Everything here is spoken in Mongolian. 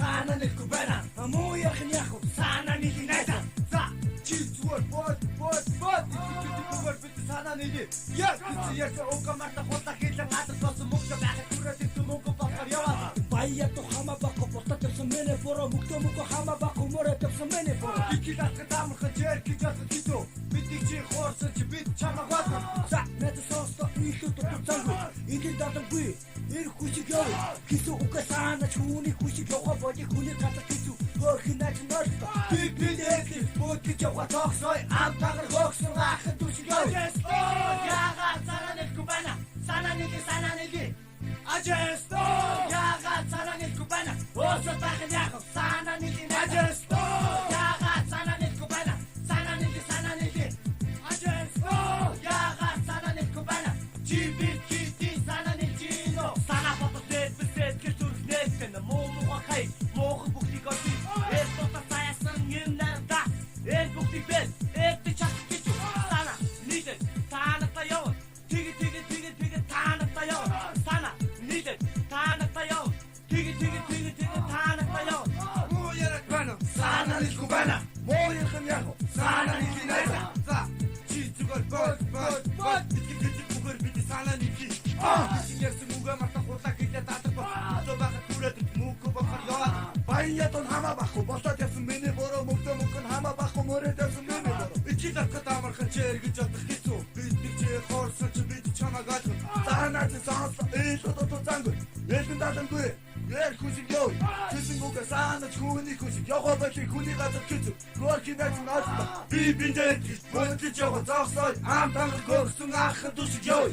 санаа нэхгүй байна. Муу яхан яах вэ? Санаа нэг найзаа. За чи зүгээр бод зүгээр бид санаа нэг. Яг чи яса окамата хота хэлэн хатар болсон мөнгө байхад түрээд itu мөнгө болохоор яваа. Баяа то хамаа бако ботатерсэн мене боро мөнгө хамаа бако море тавсан мене боро. Икидат гамхан жерки жат кито. Бидний чи хоорсон чи бид чамаа гад. За нэт соосто илүү тутцангүй. Ингин датангүй. Эр хүчиг яв. Кису укасана чууны хүчиг яваа боди хүний гатар кису. Хөрхинаач норто. Би нэхли бодгич яваа тогсой амтагар хогсон ахын түшиг яв. Яга санаа нэхгүй байна. Санаа нэг. Ажесто яга санаа нэхгүй байна. Осо тахын яг санаа нэг. Ажесто яга санаа нэхгүй байна. Санаа нэг. Ажесто яга санаа нэхгүй байна. Чи би санаа нэг чино. Санаа фототэд бисэд кэтүрнэстэн муу хай муу бүхтиг оти. Эсто тасаясан юмнада. Эл бүхтиг бэл эт чак кичу. Санаа нэг таанаа яв. Тигэ таанаа яв. Санаа нэг таанаа яв. Тигэ таанаа яв. Муу ярак байна. Санаа нэхгүй байна. Муу яхан яг. Санаа нэг найзаа. За чи зүгээр бод бүгээр бид санаа нэг. Чинээс мууга марта хулаа гэдэг татах ба. Зобахад түрээд мууг бохор яваа. Баяа тон хамаа бахгүй болоод явсан миний бороо мөнгө хамаа бахгүй мөрөд явсан миний бороо. Ичи дахад амархан чэргэж явах хэцүү. Бид нэг чи хоорсон чи бид чамаа гад. Санаа чи сонс илүү зангүй. Ялган дадангүй. Эр хүсэг ёо. Тэсэн уга санаа чүүний хүсэг яваа бачи хүний гадар хэцүү. Горкинаач наасна. Би биндээ бодож яваа зогсоо. Амтан горсон ахын түшиг ёо.